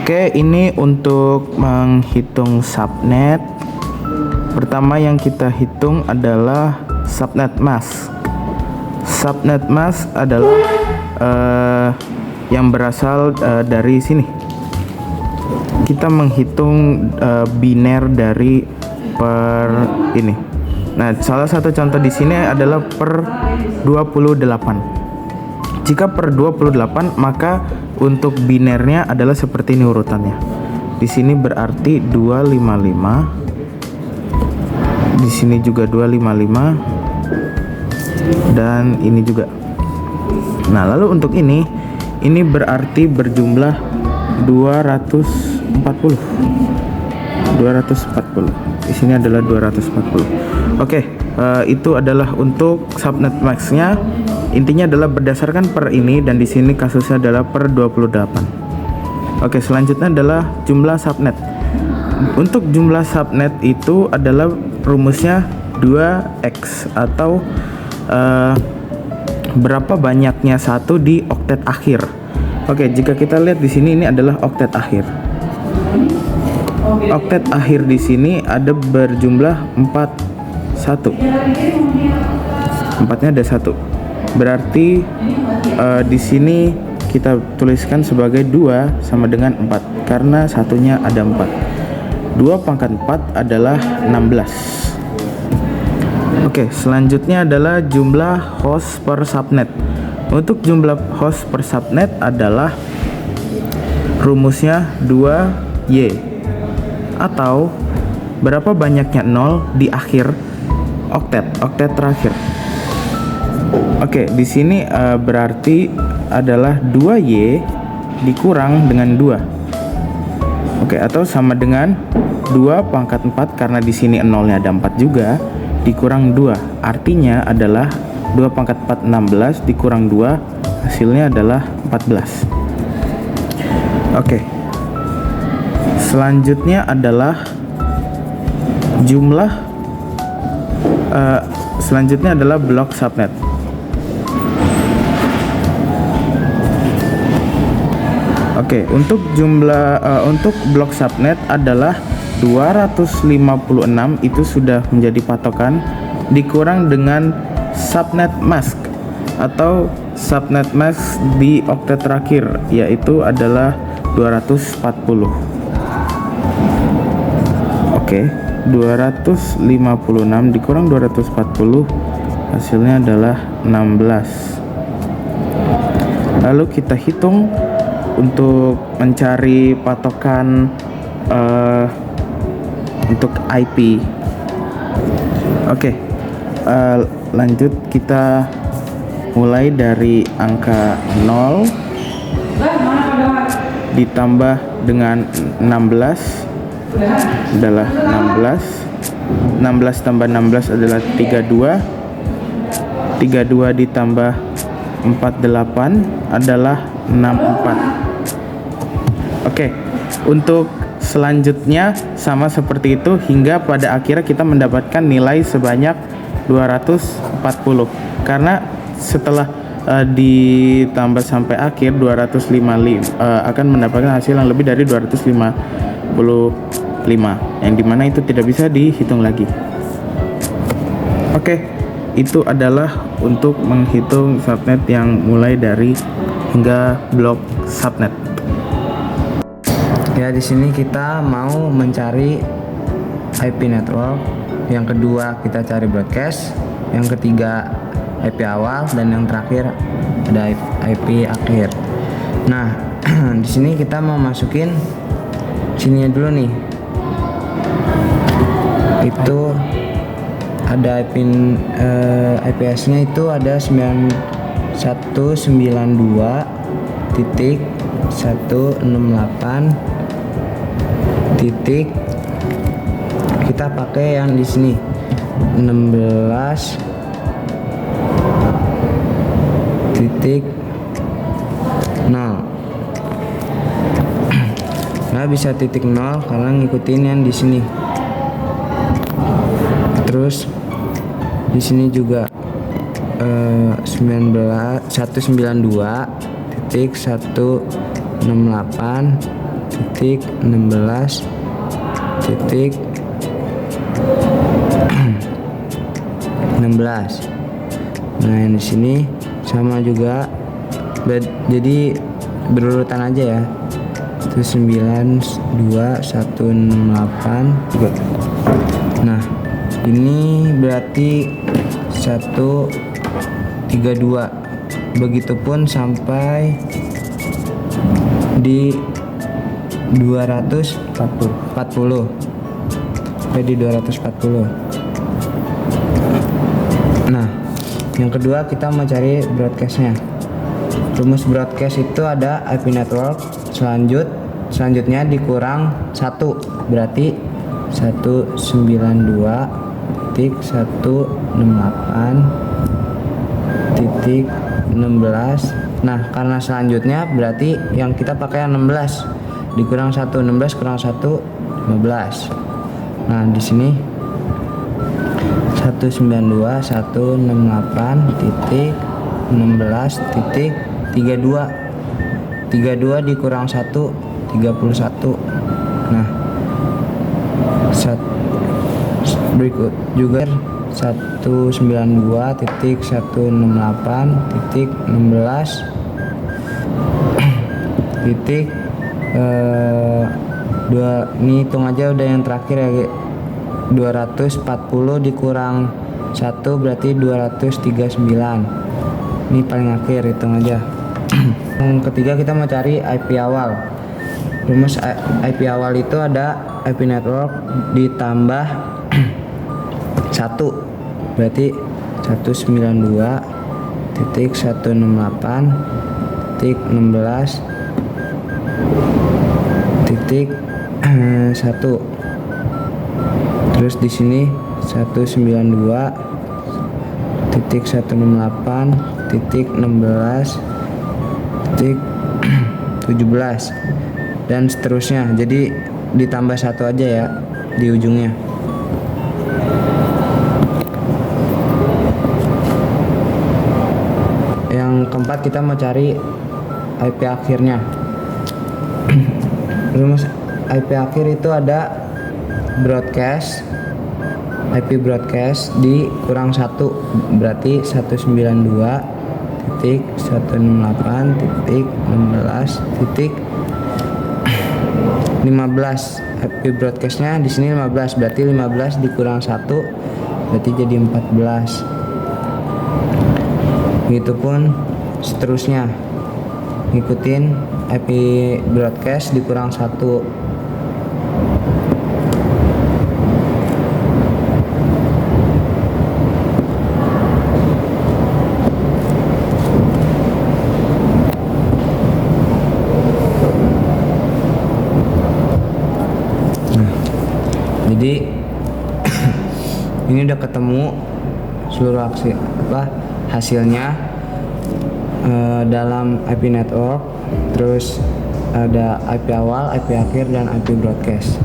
Oke, ini untuk menghitung subnet. Pertama yang kita hitung adalah subnet mask. Subnet mask adalah yang berasal dari sini. Kita menghitung biner dari per ini. Nah, salah satu contoh di sini adalah per 28. Jika per 28, maka untuk binernya adalah seperti ini urutannya. Di sini berarti 255. Di sini juga 255. Dan ini juga. Nah, lalu untuk ini berarti berjumlah 240. Di sini adalah 240. Oke, itu adalah untuk subnet max-nya. Intinya adalah berdasarkan per ini, dan di sini kasusnya adalah per 28. Oke, selanjutnya adalah jumlah subnet. Untuk jumlah subnet itu adalah rumusnya 2x atau berapa banyaknya satu di oktet akhir. Oke, jika kita lihat di sini ini adalah oktet akhir. Oktet akhir di sini ada berjumlah 41. Empatnya ada 1. Berarti di sini kita tuliskan sebagai 2 sama dengan 4 karena satunya ada 4. 2 pangkat 4 adalah 16. Oke, selanjutnya adalah jumlah host per subnet. Untuk jumlah host per subnet adalah rumusnya 2y atau berapa banyaknya 0 di akhir oktet terakhir. Oke, di sini berarti adalah 2y dikurang dengan 2. Oke, atau sama dengan 2 pangkat 4 karena di sini 0-nya ada 4 juga, dikurang 2. Artinya adalah 2 pangkat 4 16 dikurang 2, hasilnya adalah 14. Oke. Selanjutnya adalah jumlah selanjutnya adalah blok subnet. Oke, untuk untuk blok subnet adalah 256, itu sudah menjadi patokan, dikurang dengan subnet mask atau subnet mask di oktet terakhir, yaitu adalah 240. Oke, 256 dikurang 240, hasilnya adalah 16. Lalu kita hitung untuk mencari patokan untuk IP. Oke, lanjut, kita mulai dari angka 0 ditambah dengan 16 adalah 16 tambah 16 adalah 32 ditambah 48 adalah 64. Oke, untuk selanjutnya sama seperti itu hingga pada akhirnya kita mendapatkan nilai sebanyak 240 karena setelah ditambah sampai akhir 255 akan mendapatkan hasil yang lebih dari 255, yang dimana itu tidak bisa dihitung lagi. Oke, itu adalah untuk menghitung subnet yang mulai dari hingga blok subnet. Ya, di sini kita mau mencari IP network, yang kedua kita cari broadcast, yang ketiga IP awal, dan yang terakhir ada IP akhir. Nah, di sini kita mau masukin sini dulu nih. Itu ada IPS-nya itu ada 192.168 titik, kita pakai yang di sini 16 titik 0. Nggak bisa titik 0 karena ngikutin yang di sini. Terus di sini juga 192.168 titik 16 titik 16. Nah yang di sini sama juga, jadi berurutan aja ya. Itu 9 2 1 6 8. Nah ini berarti 1 3 2. Begitupun sampai di 240 sampai di 240. Nah yang kedua kita mau cari broadcastnya. Rumus broadcast itu ada IP network selanjutnya dikurang 1, berarti 192.168.16. Nah karena selanjutnya berarti yang kita pakai yang 16 dikurang 1, 16 kurang 1 15. Nah di sini 192.168.16.32 dikurang 1 31. Nah berikut juga 192.168.16 titik ini hitung aja udah yang terakhir ya. 240 dikurang 1 berarti 239. Ini paling akhir, hitung aja. Yang ketiga kita mau cari IP awal. Rumus IP awal itu ada IP network ditambah 1, berarti 192.168.16.1. Terus di sini 192.168.16.17 dan seterusnya. Jadi ditambah 1 aja ya di ujungnya. Yang keempat kita mau cari IP akhirnya. Rumus IP akhir itu ada IP broadcast dikurang 1, berarti 192.168.16.15. IP broadcastnya di sini 15, berarti 15 dikurang 1 berarti jadi 14. Begitupun seterusnya, ngikutin IP broadcast dikurang 1. Jadi ini udah ketemu seluruh hasilnya dalam IP network, terus ada IP awal, IP akhir, dan IP broadcast.